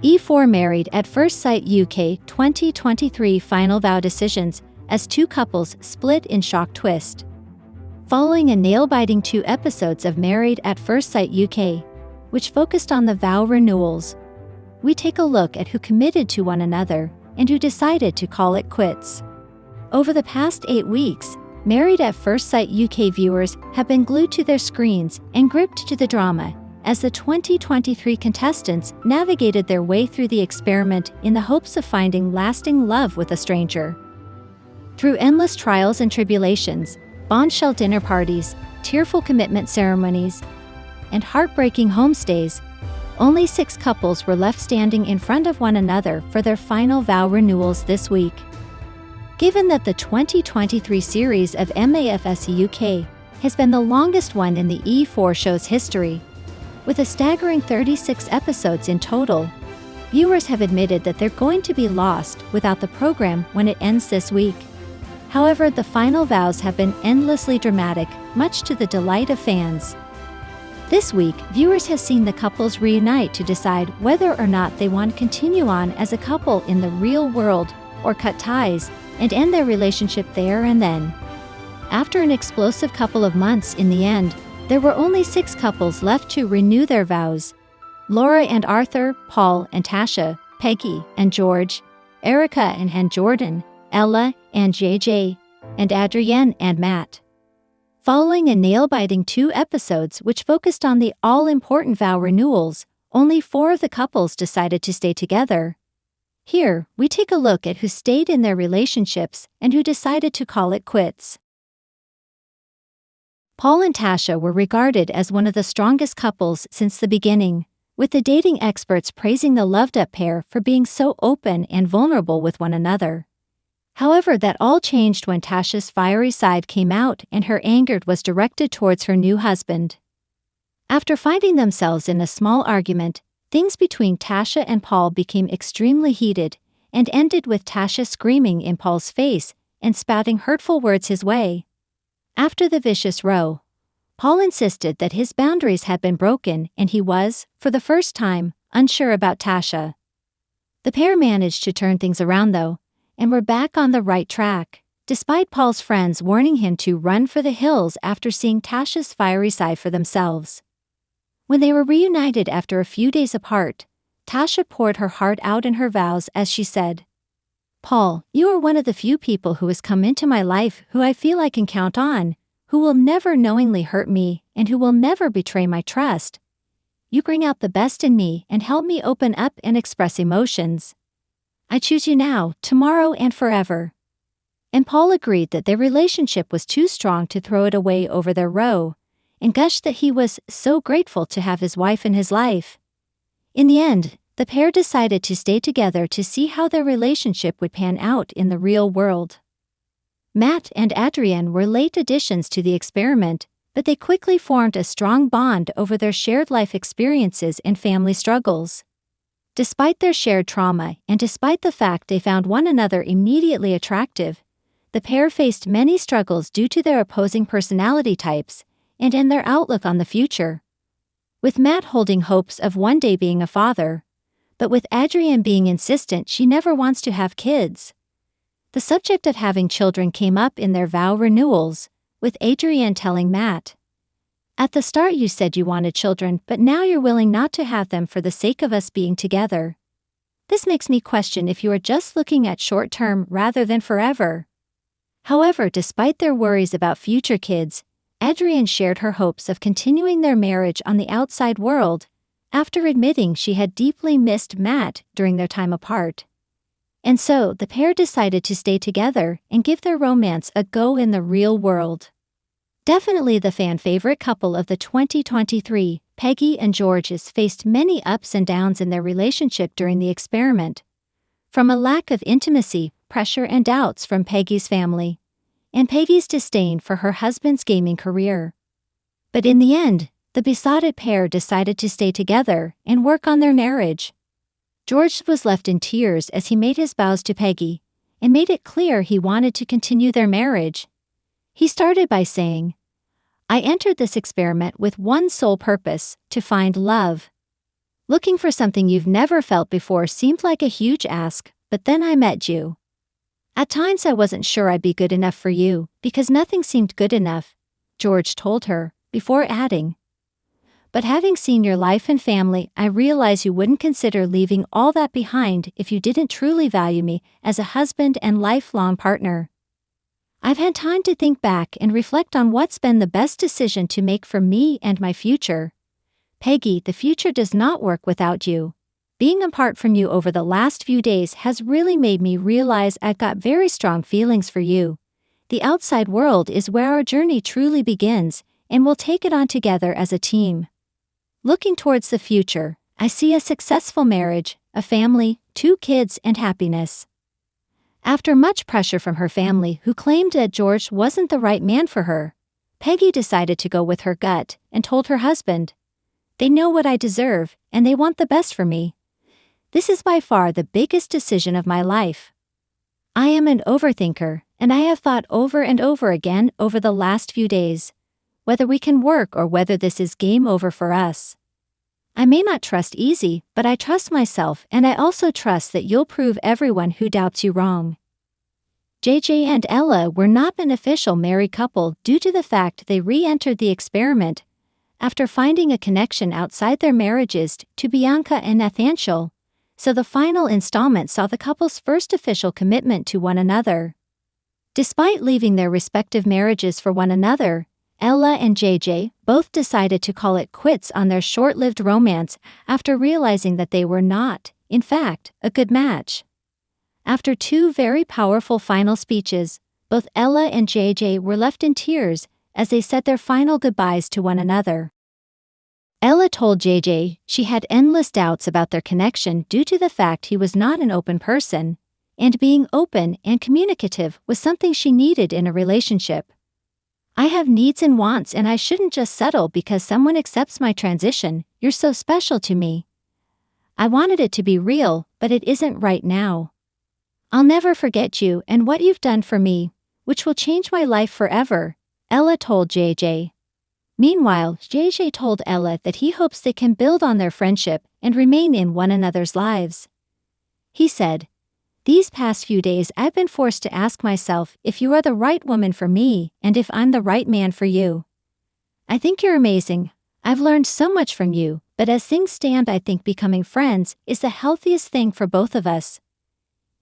E4 Married at First Sight UK 2023 Final Vow Decisions as two couples split in shock twist. Following a nail-biting 2 episodes of Married at First Sight UK, which focused on the vow renewals, we take a look at who committed to one another and who decided to call it quits. Over the past 8 weeks, Married at First Sight UK viewers have been glued to their screens and gripped to the drama as the 2023 contestants navigated their way through the experiment in the hopes of finding lasting love with a stranger. Through endless trials and tribulations, bombshell dinner parties, tearful commitment ceremonies, and heartbreaking homestays, only 6 couples were left standing in front of one another for their final vow renewals this week. Given that the 2023 series of MAFS UK has been the longest one in the E4 show's history, with a staggering 36 episodes in total, viewers have admitted that they're going to be lost without the program when it ends this week. However, the final vows have been endlessly dramatic, much to the delight of fans. This week, viewers have seen the couples reunite to decide whether or not they want to continue on as a couple in the real world or cut ties and end their relationship there and then. After an explosive couple of months, in the end, there were only 6 couples left to renew their vows: Laura and Arthur, Paul and Tasha, Peggy and George, Erica and Jordan, Ella and JJ, and Adrienne and Matt. Following a nail-biting 2 episodes which focused on the all-important vow renewals, only 4 of the couples decided to stay together. Here, we take a look at who stayed in their relationships and who decided to call it quits. Paul and Tasha were regarded as one of the strongest couples since the beginning, with the dating experts praising the loved-up pair for being so open and vulnerable with one another. However, that all changed when Tasha's fiery side came out and her anger was directed towards her new husband. After finding themselves in a small argument, things between Tasha and Paul became extremely heated and ended with Tasha screaming in Paul's face and spouting hurtful words his way. After the vicious row, Paul insisted that his boundaries had been broken and he was, for the first time, unsure about Tasha. The pair managed to turn things around though, and were back on the right track, despite Paul's friends warning him to run for the hills after seeing Tasha's fiery side for themselves. When they were reunited after a few days apart, Tasha poured her heart out in her vows as she said, "Paul, you are one of the few people who has come into my life who I feel I can count on, who will never knowingly hurt me and who will never betray my trust. You bring out the best in me and help me open up and express emotions. I choose you now, tomorrow, and forever." And Paul agreed that their relationship was too strong to throw it away over their row, and gushed that he was so grateful to have his wife in his life. In the end, the pair decided to stay together to see how their relationship would pan out in the real world. Matt and Adrienne were late additions to the experiment, but they quickly formed a strong bond over their shared life experiences and family struggles. Despite their shared trauma and despite the fact they found one another immediately attractive, the pair faced many struggles due to their opposing personality types and in their outlook on the future. With Matt holding hopes of one day being a father, but with Adrienne being insistent she never wants to have kids. The subject of having children came up in their vow renewals, with Adrienne telling Matt, "At the start you said you wanted children, but now you're willing not to have them for the sake of us being together. This makes me question if you are just looking at short-term rather than forever." However, despite their worries about future kids, Adrienne shared her hopes of continuing their marriage on the outside world, after admitting she had deeply missed Matt during their time apart. And so, the pair decided to stay together and give their romance a go in the real world. Definitely the fan-favorite couple of the 2023, Peggy and George, has faced many ups and downs in their relationship during the experiment. From a lack of intimacy, pressure and doubts from Peggy's family, and Peggy's disdain for her husband's gaming career. But in the end, the besotted pair decided to stay together and work on their marriage. George was left in tears as he made his vows to Peggy and made it clear he wanted to continue their marriage. He started by saying, "I entered this experiment with one sole purpose, to find love. Looking for something you've never felt before seemed like a huge ask, but then I met you. At times I wasn't sure I'd be good enough for you, because nothing seemed good enough, George told her, before adding. But having seen your life and family, I realize you wouldn't consider leaving all that behind if you didn't truly value me as a husband and lifelong partner. I've had time to think back and reflect on what's been the best decision to make for me and my future. Peggy, the future does not work without you. Being apart from you over the last few days has really made me realize I've got very strong feelings for you. The outside world is where our journey truly begins, and we'll take it on together as a team. Looking towards the future, I see a successful marriage, a family, 2 kids, and happiness. After much pressure from her family, who claimed that George wasn't the right man for her, Peggy decided to go with her gut and told her husband, "They know what I deserve, and they want the best for me. This is by far the biggest decision of my life. I am an overthinker, and I have thought over and over again over the last few days, whether we can work or whether this is game over for us. I may not trust easy, but I trust myself, and I also trust that you'll prove everyone who doubts you wrong." JJ and Ella were not an official married couple due to the fact they re-entered the experiment after finding a connection outside their marriages to Bianca and Nathaniel, so the final installment saw the couple's first official commitment to one another. Despite leaving their respective marriages for one another, Ella and JJ both decided to call it quits on their short-lived romance after realizing that they were not, in fact, a good match. After 2 very powerful final speeches, both Ella and JJ were left in tears as they said their final goodbyes to one another. Ella told JJ she had endless doubts about their connection due to the fact he was not an open person, and being open and communicative was something she needed in a relationship. "I have needs and wants, and I shouldn't just settle because someone accepts my transition. You're so special to me. I wanted it to be real, but it isn't right now. I'll never forget you and what you've done for me, which will change my life forever," Ella told JJ. Meanwhile, JJ told Ella that he hopes they can build on their friendship and remain in one another's lives. He said, "These past few days I've been forced to ask myself if you are the right woman for me and if I'm the right man for you. I think you're amazing. I've learned so much from you, but as things stand I think becoming friends is the healthiest thing for both of us.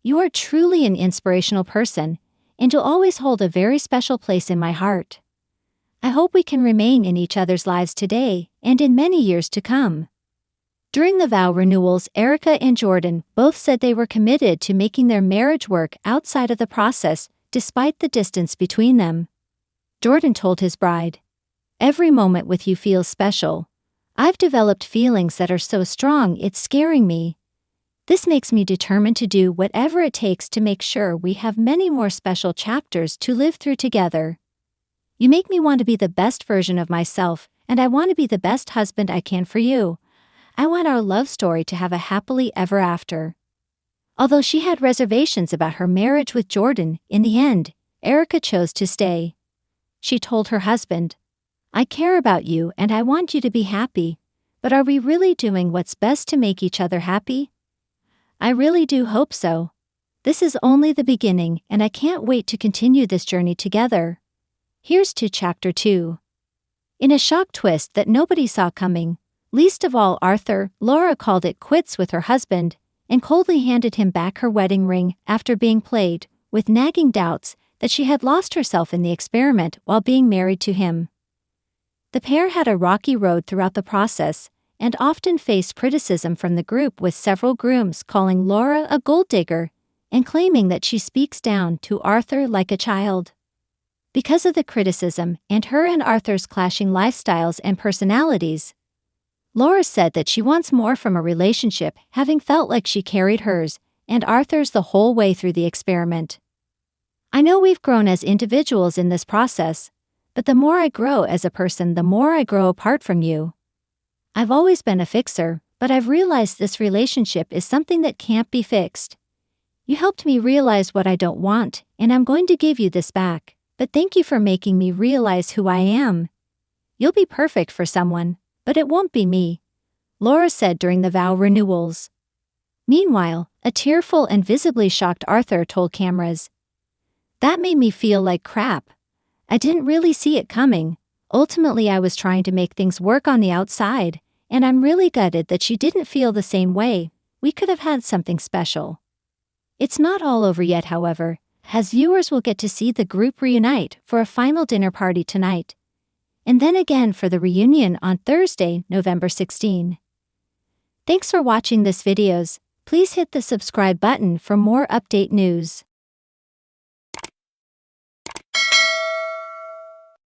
You are truly an inspirational person, and you'll always hold a very special place in my heart. I hope we can remain in each other's lives today and in many years to come." During the vow renewals, Erica and Jordan both said they were committed to making their marriage work outside of the process, despite the distance between them. Jordan told his bride, "Every moment with you feels special. I've developed feelings that are so strong it's scaring me. This makes me determined to do whatever it takes to make sure we have many more special chapters to live through together. You make me want to be the best version of myself, and I want to be the best husband I can for you. I want our love story to have a happily ever after." Although she had reservations about her marriage with Jordan, in the end, Erica chose to stay. She told her husband, "I care about you and I want you to be happy, but are we really doing what's best to make each other happy? I really do hope so. This is only the beginning and I can't wait to continue this journey together. Here's to Chapter 2. In a shock twist that nobody saw coming, least of all Arthur, Laura called it quits with her husband and coldly handed him back her wedding ring after being plagued with nagging doubts that she had lost herself in the experiment while being married to him. The pair had a rocky road throughout the process and often faced criticism from the group, with several grooms calling Laura a gold digger and claiming that she speaks down to Arthur like a child. Because of the criticism and her and Arthur's clashing lifestyles and personalities, Laura said that she wants more from a relationship, having felt like she carried hers and Arthur's the whole way through the experiment. "I know we've grown as individuals in this process, but the more I grow as a person, the more I grow apart from you. I've always been a fixer, but I've realized this relationship is something that can't be fixed. You helped me realize what I don't want, and I'm going to give you this back. But thank you for making me realize who I am. You'll be perfect for someone, but it won't be me. Laura said during the vow renewals. Meanwhile, a tearful and visibly shocked Arthur told cameras, "That made me feel like crap. I didn't really see it coming. Ultimately, I was trying to make things work on the outside, and I'm really gutted that she didn't feel the same way. We could have had something special." It's not all over yet, however, as viewers will get to see the group reunite for a final dinner party tonight, and then again for the reunion on Thursday, November 16. Thanks for watching this videos. Please hit the subscribe button for more update news.